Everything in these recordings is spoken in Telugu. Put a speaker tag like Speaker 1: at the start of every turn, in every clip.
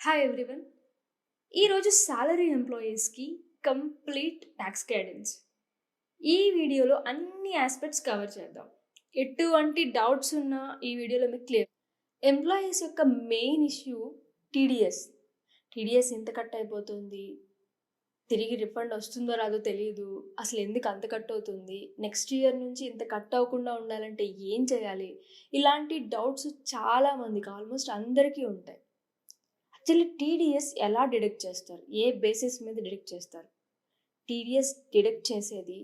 Speaker 1: Hi everyone. ఈరోజు సాలరీ ఎంప్లాయీస్కి కంప్లీట్ ట్యాక్స్ గైడెన్స్. ఈ వీడియోలో అన్ని ఆస్పెక్ట్స్ కవర్ చేద్దాం. ఎటువంటి డౌట్స్ ఉన్నా ఈ వీడియోలో మీకు క్లియర్. ఎంప్లాయీస్ యొక్క మెయిన్ ఇష్యూ టీడీఎస్. టీడీఎస్ ఎంత కట్ అయిపోతుంది, తిరిగి రిఫండ్ వస్తుందో రాదో తెలియదు, అసలు ఎందుకు అంత కట్ అవుతుంది, నెక్స్ట్ ఇయర్ నుంచి ఇంత కట్ అవ్వకుండా ఉండాలంటే ఏం చేయాలి, ఇలాంటి డౌట్స్ చాలామందికి ఆల్మోస్ట్ అందరికీ ఉంటాయి. యాక్చువల్లీ టీడీఎస్ ఎలా డిడక్ట్ చేస్తారు, ఏ బేసిస్ మీద డిడక్ట్ చేస్తారు? టీడీఎస్ డిడక్ట్ చేసేది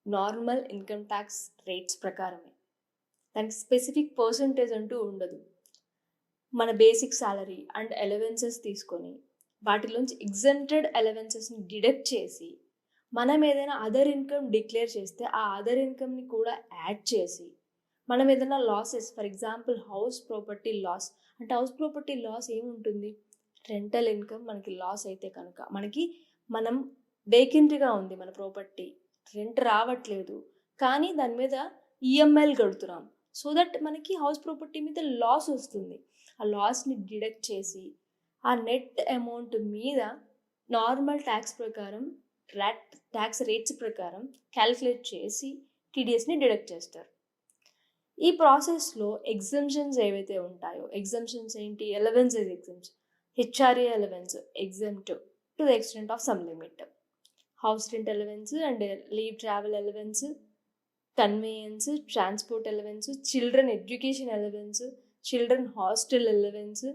Speaker 1: నార్మల్ ఇన్కమ్ ట్యాక్స్ రేట్స్ ప్రకారమే. దానికి స్పెసిఫిక్ పర్సంటేజ్ అంటూ ఉండదు. మన బేసిక్ సాలరీ అండ్ అలవెన్సెస్ తీసుకొని వాటిలోంచి ఎగ్జెంప్టెడ్ అలవెన్సెస్ని డిడక్ట్ చేసి మనం ఏదైనా అదర్ ఇన్కమ్ డిక్లేర్ చేస్తే ఆ అదర్ ఇన్కమ్ని కూడా యాడ్ చేసి మనం ఏదైనా losses, for example house property loss అంటే హౌస్ ప్రాపర్టీ లాస్ ఏముంటుంది? రెంటల్ ఇన్కమ్ మనకి లాస్ అయితే కనుక మనం వేకెంట్గా ఉంది మన ప్రాపర్టీ, రెంట్ రావట్లేదు, కానీ దాని మీద ఈఎంఐలు కడుతున్నాం. సో దట్ మనకి హౌస్ ప్రాపర్టీ మీద లాస్ వస్తుంది. ఆ లాస్ని డిడక్ట్ చేసి ఆ నెట్ అమౌంట్ మీద నార్మల్ ట్యాక్స్ ప్రకారం ట్యాక్స్ రేట్స్ ప్రకారం క్యాలిక్యులేట్ చేసి టీడీఎస్ని డిడక్ట్ చేస్తారు. ఈ ప్రాసెస్లో ఎగ్జంప్షన్స్ ఏవైతే ఉంటాయో, ఎగ్జంప్షన్స్ ఏంటి? Allowances exemption, HRA allowance exempt to the extent of some limit, house rent allowance and leave travel allowance, conveyance, transport allowance, children education allowance, children hostel allowance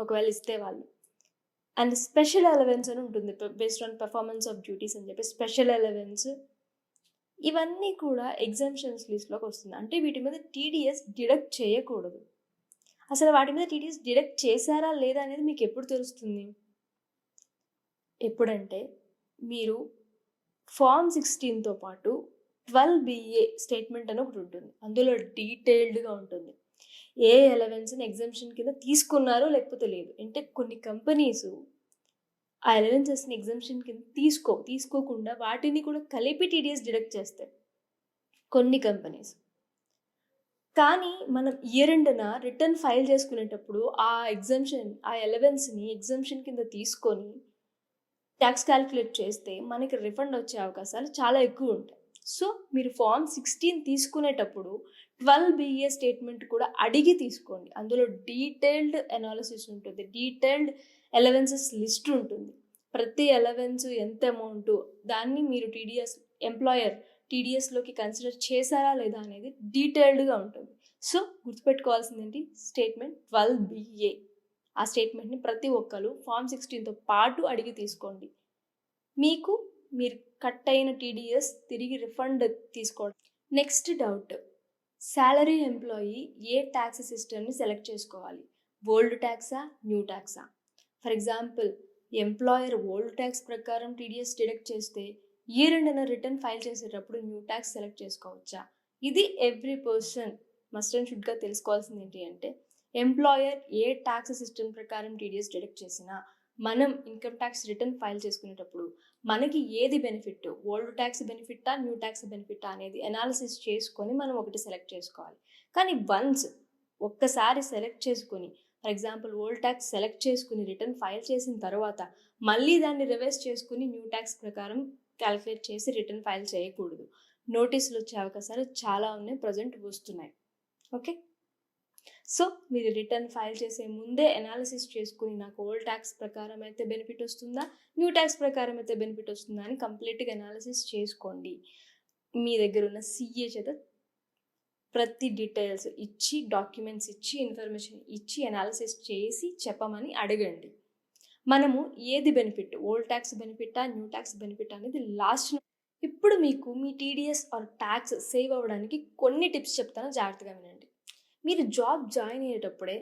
Speaker 1: ఒకవేళ ఇస్తే వాళ్ళు, అండ్ స్పెషల్ అలవెన్స్ అని ఉంటుంది based on performance of duties అని చెప్పి స్పెషల్ అలవెన్స్. ఇవన్నీ కూడా ఎగ్జంప్షన్స్ లిస్ట్లోకి వస్తుంది. అంటే వీటి మీద టీడీఎస్ డిడక్ట్ చేయకూడదు. అసలు వాటి మీద టీడీఎస్ డిడక్ట్ చేశారా లేదా అనేది మీకు ఎప్పుడు తెలుస్తుంది? ఎప్పుడంటే మీరు ఫామ్ 16తో పాటు 12BA స్టేట్మెంట్ అని ఒకటి ఉంటుంది. అందులో డీటెయిల్డ్గా ఉంటుంది ఏ అలవెన్స్ని ఎగ్జంప్షన్ కింద తీసుకున్నారో లేకపోతే లేదు. అంటే కొన్ని కంపెనీస్ ఆ అలవెన్సెస్ని ఎగ్జంప్షన్ కింద తీసుకోకుండా వాటిని కూడా కలిపి టీడీఎస్ డిడక్ట్ చేస్తాయి కొన్ని కంపెనీస్. కానీ మనం ఇయర్ ఎండ్న రిటర్న్ ఫైల్ చేసుకునేటప్పుడు ఆ అలవెన్స్ని ఎగ్జంప్షన్ కింద తీసుకొని ట్యాక్స్ క్యాలిక్యులేట్ చేస్తే మనకి రిఫండ్ వచ్చే అవకాశాలు చాలా ఎక్కువ ఉంటాయి. సో మీరు ఫామ్ 16 తీసుకునేటప్పుడు 12BA స్టేట్మెంట్ కూడా అడిగి తీసుకోండి. అందులో డీటెయిల్డ్ అనాలిసిస్ ఉంటుంది, డీటెయిల్డ్ అలవెన్సెస్ లిస్ట్ ఉంటుంది. ప్రతి అలవెన్స్ ఎంత అమౌంట్, దాన్ని మీరు ఎంప్లాయర్ టీడీఎస్లోకి కన్సిడర్ చేశారా లేదా అనేది డీటెయిల్డ్గా ఉంటుంది. సో గుర్తుపెట్టుకోవాల్సింది ఏంటి? Statement 12BA. ఆ స్టేట్మెంట్ని ప్రతి ఒక్కరు ఫామ్ 16తో పాటు అడిగి తీసుకోండి. మీరు కట్ అయిన టీడీఎస్ తిరిగి రిఫండ్ తీసుకోవడం. నెక్స్ట్ డౌట్, సాలరీ ఎంప్లాయీ ఏ ట్యాక్స్ సిస్టమ్ని సెలెక్ట్ చేసుకోవాలి? ఓల్డ్ ట్యాక్సా, న్యూ ట్యాక్సా? For example employer old tax ప్రకారం టీడీఎస్ డిడక్ట్ చేస్తే ఇయర్ ఎండ్న రిటర్న్ ఫైల్ చేసేటప్పుడు న్యూ ట్యాక్స్ సెలెక్ట్ చేసుకోవచ్చా? ఇది ఎవ్రీ పర్సన్ మస్ట్ అండ్ షుడ్గా తెలుసుకోవాల్సింది ఏంటి అంటే, ఎంప్లాయర్ ఏ ట్యాక్స్ సిస్టమ్ ప్రకారం టీడీఎస్ డిడక్ట్ చేసినా మనం ఇన్కమ్ ట్యాక్స్ రిటర్న్ ఫైల్ చేసుకునేటప్పుడు మనకి ఏది బెనిఫిట్, ఓల్డ్ ట్యాక్స్ బెనిఫిట్టా, న్యూ ట్యాక్స్ బెనిఫిట్టా అనేది అనాలిసిస్ చేసుకొని మనం ఒకటి సెలెక్ట్ చేసుకోవాలి. కానీ ఒక్కసారి సెలెక్ట్ చేసుకొని, for example old tax select చేసుకుని రిటర్న్ ఫైల్ చేసిన తర్వాత మళ్ళీ దాన్ని రివైజ్ చేసుకుని న్యూ ట్యాక్స్ ప్రకారం క్యాలిక్యులేట్ చేసి రిటర్న్ ఫైల్ చేయకూడదు. నోటీసులు వచ్చే అవకాశాలు చాలా ఉన్నాయి, ప్రజెంట్ వస్తున్నాయి. ఓకే, సో మీరు రిటర్న్ ఫైల్ చేసే ముందే అనాలిసిస్ చేసుకుని నాకు ఓల్డ్ ట్యాక్స్ ప్రకారం అయితే బెనిఫిట్ వస్తుందా, న్యూ ట్యాక్స్ ప్రకారం అయితే బెనిఫిట్ వస్తుందా అని కంప్లీట్గా అనాలిసిస్ చేసుకోండి. మీ దగ్గర ఉన్న సిఏ చేత ప్రతి డీటెయిల్స్ ఇచ్చి, డాక్యుమెంట్స్ ఇచ్చి, ఇన్ఫర్మేషన్ ఇచ్చి అనాలిసిస్ చేసి చెప్పమని అడగండి. మనము ఏది బెనిఫిట్, ఓల్డ్ ట్యాక్స్ బెనిఫిటా, న్యూ ట్యాక్స్ బెనిఫిట్ అనేది లాస్ట్. ఇప్పుడు మీకు మీ టీడీఎస్ ఆర్ ట్యాక్స్ సేవ్ అవ్వడానికి కొన్ని టిప్స్ చెప్తాను, జాగ్రత్తగా వినండి. మీరు జాబ్ జాయిన్ అయ్యేటప్పుడే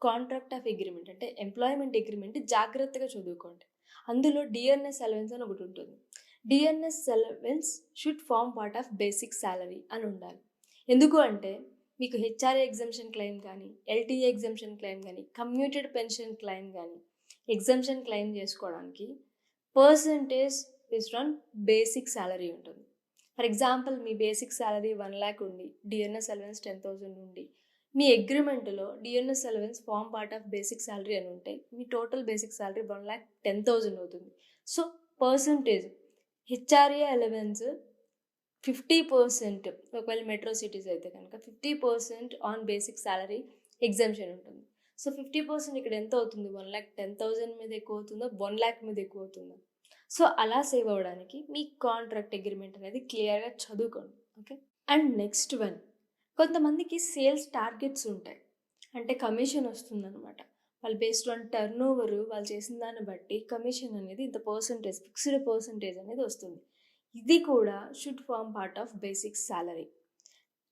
Speaker 1: కాంట్రాక్ట్ ఆఫ్ అగ్రిమెంట్ అంటే ఎంప్లాయ్మెంట్ అగ్రిమెంట్ జాగ్రత్తగా చదువుకోండి. అందులో డిఆర్ఎస్ అలవెన్స్ అని ఒకటి ఉంటుంది. DRS allowance should form part of basic salary అని ఉండాలి. ఎందుకు అంటే మీకు హెచ్ఆర్ఏ ఎగ్జంప్షన్ క్లెయిమ్ కానీ, ఎల్టీఏ ఎగ్జంప్షన్ క్లెయిమ్ కానీ, కమ్యూటెడ్ పెన్షన్ క్లెయిమ్ కానీ ఎగ్జంప్షన్ క్లెయిమ్ చేసుకోవడానికి percentage based on basic salary ఉంటుంది. ఫర్ ఎగ్జాంపుల్ మీ బేసిక్ సాలరీ 1 lakh ఉండి డిఆర్ఎస్ అలవెన్స్ 10,000 ఉండి మీ అగ్రిమెంట్లో DNS allowance form part of basic salary అని ఉంటే మీ టోటల్ బేసిక్ శాలరీ 1,10,000 అవుతుంది. సో పర్సంటేజ్ హెచ్ఆర్ఏ అలవెన్స్ 50%, ఒకవేళ మెట్రో సిటీస్ అయితే కనుక 50% ఆన్ బేసిక్ శాలరీ ఎగ్జామ్షన్ ఉంటుంది. సో 50% ఇక్కడ ఎంత అవుతుంది? 1,10,000 మీద ఎక్కువ అవుతుందో 1,00,000 మీద ఎక్కువ అవుతుందో? సో అలా సేవ్ అవ్వడానికి మీ కాంట్రాక్ట్ అగ్రిమెంట్ అనేది క్లియర్గా చదువుకోండి. ఓకే. అండ్ నెక్స్ట్ వన్, కొంతమందికి సేల్స్ టార్గెట్స్ ఉంటాయి, అంటే కమిషన్ వస్తుందన్నమాట. వాళ్ళు బేస్డ్ ఆన్ టర్న్ ఓవర్ వాళ్ళు చేసిన దాన్ని బట్టి కమిషన్ అనేది ఇంత పర్సంటేజ్, ఫిక్స్డ్ పర్సంటేజ్ అనేది వస్తుంది. ఇది కూడా should form part of basic salary.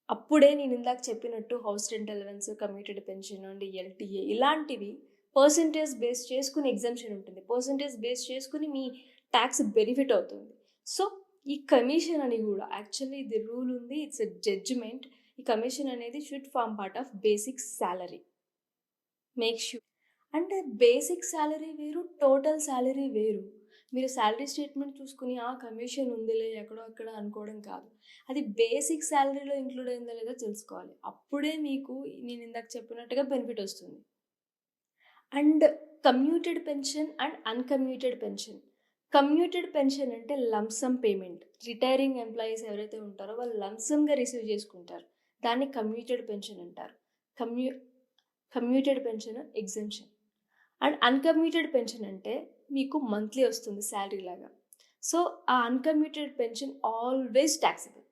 Speaker 1: అప్పుడే నేను ఇందాక చెప్పినట్టు house rent allowance, commuted pension and LTA ఇలాంటివి పర్సంటేజ్ బేస్ చేసుకుని ఎగ్జామ్షన్ ఉంటుంది. పర్సంటేజ్ బేస్ చేసుకుని మీ ట్యాక్స్ బెనిఫిట్ అవుతుంది. సో ఈ కమిషన్ అని కూడా యాక్చువల్లీ ఇది రూల్ ఉంది, ఇట్స్ ఎ జడ్జిమెంట్. ఈ కమిషన్ అనేది should form part of basic salary. Make sure. అంటే బేసిక్ శాలరీ వేరు, టోటల్ శాలరీ వేరు. మీరు శాలరీ స్టేట్మెంట్ చూసుకుని కమిషన్ ఉందిలే ఎక్కడో అక్కడ అనుకోవడం కాదు. అది బేసిక్ శాలరీలో ఇంక్లూడ్ అయిందో లేదో తెలుసుకోవాలి. అప్పుడే మీకు నేను ఇందాక చెప్పినట్టుగా బెనిఫిట్ వస్తుంది. And commuted pension and uncommuted pension. Commuted pension అంటే లంసమ్ పేమెంట్. రిటైరింగ్ ఎంప్లాయీస్ ఎవరైతే ఉంటారో వాళ్ళు లంసమ్గా రిసీవ్ చేసుకుంటారు. దాన్ని కమ్యూటెడ్ పెన్షన్ అంటారు. Commuted pension exemption. And uncommuted pension అంటే మీకు మంత్లీ వస్తుంది శాలరీ లాగా. సో ఆ అన్కమ్యూటెడ్ పెన్షన్ ఆల్వేస్ ట్యాక్సబుల్.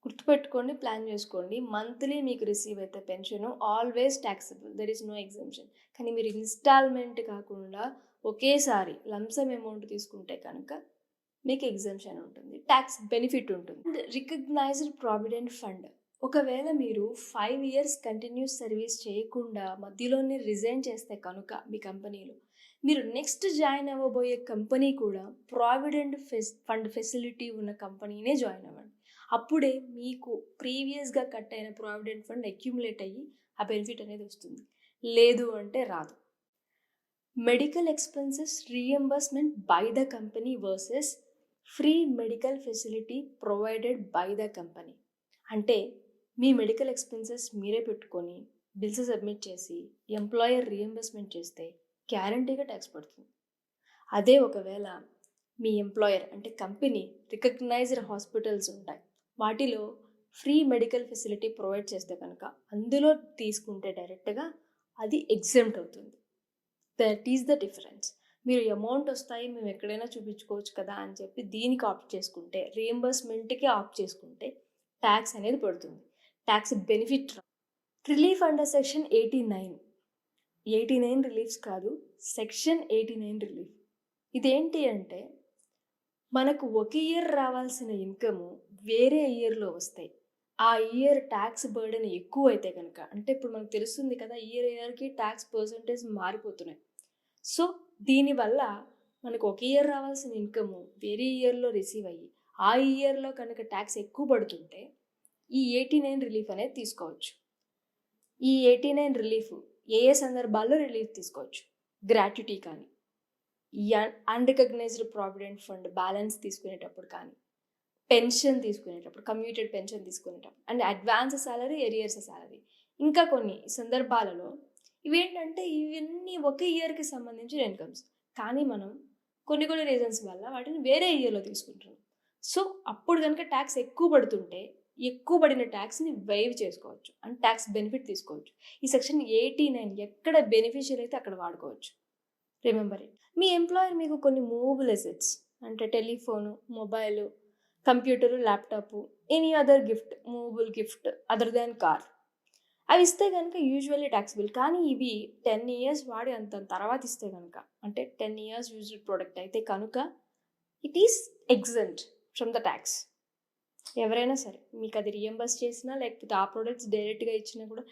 Speaker 1: గుర్తుపెట్టుకోండి, ప్లాన్ చేసుకోండి. మంత్లీ మీకు రిసీవ్ అయితే pension always taxable, there is no exemption. కానీ మీరు ఇన్స్టాల్మెంట్ కాకుండా ఒకేసారి లంసమ్ అమౌంట్ తీసుకుంటే కనుక మీకు ఎగ్జెంప్షన్ ఉంటుంది, ట్యాక్స్ బెనిఫిట్ ఉంటుంది. And recognised provident fund. ఒకవేళ మీరు 5 years కంటిన్యూస్ సర్వీస్ చేయకుండా మధ్యలోనే రిజైన్ చేస్తే కనుక మీ కంపెనీలో, మీరు నెక్స్ట్ జాయిన్ అవ్వబోయే కంపెనీ కూడా ప్రావిడెంట్ ఫండ్ ఫెసిలిటీ ఉన్న కంపెనీనే జాయిన్ అవ్వండి. అప్పుడే మీకు ప్రీవియస్గా కట్ అయిన ప్రావిడెంట్ ఫండ్ అక్యుములేట్ అయ్యి ఆ బెనిఫిట్ అనేది వస్తుంది. లేదు అంటే రాదు. Medical expenses reimbursement by the company versus free medical facility provided by the company. అంటే మీ మెడికల్ ఎక్స్పెన్సెస్ మీరే పెట్టుకొని బిల్స్ సబ్మిట్ చేసి ఎంప్లాయర్ రీఎంబర్స్మెంట్ చేస్తే గ్యారంటీగా ట్యాక్స్ పడుతుంది. అదే ఒకవేళ మీ ఎంప్లాయర్ అంటే కంపెనీ రికగ్నైజ్డ్ హాస్పిటల్స్ ఉంటాయి, వాటిలో ఫ్రీ మెడికల్ ఫెసిలిటీ ప్రొవైడ్ చేస్తే కనుక అందులో తీసుకుంటే డైరెక్ట్గా అది ఎగ్జెంప్ట్ అవుతుంది. That is the difference. మీరు అమౌంట్ వస్తాయి మేము ఎక్కడైనా చూపించుకోవచ్చు కదా అని చెప్పి దీనికి ఆప్ట్ చేసుకుంటే, రీఎంబర్స్మెంట్కి ఆప్ట్ చేసుకుంటే ట్యాక్స్ అనేది పడుతుంది. Tax benefit relief under section 89 reliefs కాదు, సెక్షన్ 89 రిలీఫ్. ఇదేంటి అంటే మనకు ఒక ఇయర్ రావాల్సిన ఇన్కమ్ వేరే ఇయర్లో వస్తాయి. ఆ ఇయర్ ట్యాక్స్ బర్డెన్ ఎక్కువ అయితే కనుక, అంటే ఇప్పుడు మనకు తెలుస్తుంది కదా ఇయర్కి ట్యాక్స్ పర్సంటేజ్ మారిపోతున్నాయి. సో దీనివల్ల మనకు ఒక ఇయర్ రావాల్సిన ఇన్కమ్ వేరే ఇయర్లో రిసీవ్ అయ్యి ఆ ఇయర్లో కనుక ట్యాక్స్ ఎక్కువ పడుతుంటే ఈ 89 రిలీఫ్ అనేది తీసుకోవచ్చు. ఈ 89 రిలీఫ్ ఏ సందర్భాల్లో రిలీఫ్ తీసుకోవచ్చు? గ్రాట్యుటీ కానీ, అన్రికగ్నైజ్డ్ ప్రావిడెంట్ ఫండ్ బ్యాలెన్స్ తీసుకునేటప్పుడు కానీ, పెన్షన్ తీసుకునేటప్పుడు, కమ్యూటెడ్ పెన్షన్ తీసుకునేటప్పుడు, and advance salary, arrears salary. ఇంకా కొన్ని సందర్భాలలో ఇవేంటంటే ఇవన్నీ ఒక ఇయర్కి సంబంధించిన ఇన్కమ్స్, కానీ మనం కొన్ని రీజన్స్ వల్ల వాటిని వేరే ఇయర్లో తీసుకుంటున్నాం. సో అప్పుడు కనుక ట్యాక్స్ ఎక్కువ పడుతుంటే ఎక్కువ పడిన ట్యాక్స్ని వైవ్ చేసుకోవచ్చు అండ్ ట్యాక్స్ బెనిఫిట్ తీసుకోవచ్చు. ఈ సెక్షన్ 89 ఎక్కడ బెనిఫిషియల్ అయితే అక్కడ వాడుకోవచ్చు. Remember it. మీ ఎంప్లాయర్ మీకు కొన్ని మూవబుల్ అసెట్స్ అంటే telephone, mobile, computer, laptop, any other gift, movable gift other than car, అవి ఇస్తే కనుక యూజువల్లీ ట్యాక్సిబుల్. కానీ ఇవి 10 years వాడి అంత తర్వాత ఇస్తే కనుక, అంటే 10 years యూజ్డ్ ప్రోడక్ట్ అయితే కనుక it is exempt from the tax. ఎవరైనా సరే మీకు అది రీఎంబర్స్ చేసినా లేకపోతే ఆ ప్రోడక్ట్స్ డైరెక్ట్గా ఇచ్చినా కూడా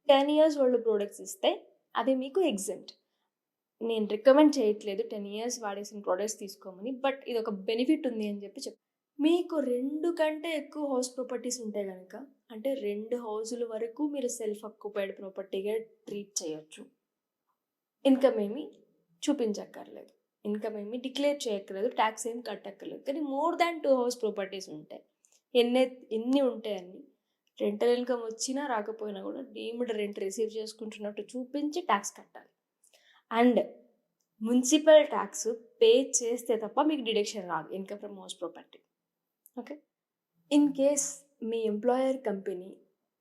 Speaker 1: 10 years ఓల్డ్ ప్రోడక్ట్స్ ఇస్తే అది మీకు ఎగ్జెంప్ట్. నేను రికమెండ్ చేయట్లేదు 10 years వాడేసిన ప్రోడక్ట్స్ తీసుకోమని, బట్ ఇది ఒక బెనిఫిట్ ఉంది అని చెప్పి మీకు 2 కంటే ఎక్కువ హౌస్ ప్రాపర్టీస్ ఉంటే కనుక, అంటే 2 హౌజుల వరకు మీరు సెల్ఫ్ ఆక్యుపైడ్ ప్రాపర్టీగా ట్రీట్ చేయొచ్చు. ఇన్కమ్ ఏమి చూపించక్కర్లేదు, ఇన్కమ్ ఏమి డిక్లేర్ చేయక్కర్లేదు, ట్యాక్స్ ఏమి కట్టక్కర్లేదు. కానీ మోర్ దాన్ 2 హౌస్ ప్రాపర్టీస్ ఉంటాయి, ఎన్ని ఉంటాయి అన్ని రెంటల్ ఇన్కమ్ వచ్చినా రాకపోయినా కూడా డీమ్డ్ రెంట్ రిసీవ్ చేసుకుంటున్నట్టు చూపించి ట్యాక్స్ కట్టాలి. అండ్ మున్సిపల్ ట్యాక్స్ పే చేస్తే తప్ప మీకు డిడక్షన్ రాదు income from house property. Okay, in case మీ ఎంప్లాయర్ కంపెనీ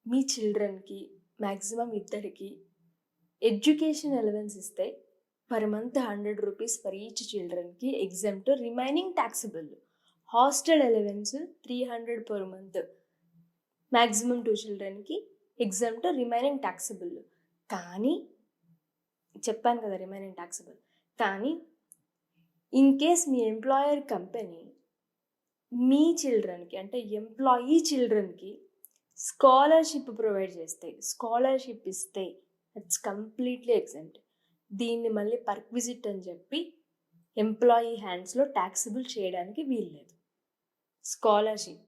Speaker 1: మీ చిల్డ్రన్కి మ్యాక్సిమం ఇద్దరికి ఎడ్యుకేషన్ అలవెన్స్ ఇస్తే per month 100 rupees for each చిల్డ్రన్కి exempt, remaining taxable. Hostel allowance 300 per month, maximum 2 చిల్డ్రన్కి ఎగ్జెంప్ట్, రిమైనింగ్ ట్యాక్సిబుల్. కానీ చెప్పాను కదా రిమైనింగ్ ట్యాక్సిబుల్. కానీ ఇన్ కేస్ మీ ఎంప్లాయర్ కంపెనీ మీ చిల్డ్రన్కి అంటే ఎంప్లాయీ చిల్డ్రన్కి స్కాలర్షిప్ ప్రొవైడ్ చేస్తే, స్కాలర్షిప్ ఇస్తే ఇట్స్ కంప్లీట్లీ ఎగ్జెంప్ట్. దీన్ని మళ్ళీ పర్క్విజిట్ అని చెప్పి ఎంప్లాయీ హ్యాండ్స్లో ట్యాక్సిబుల్ చేయడానికి వీల్లేదు. స్కాలర్షిప్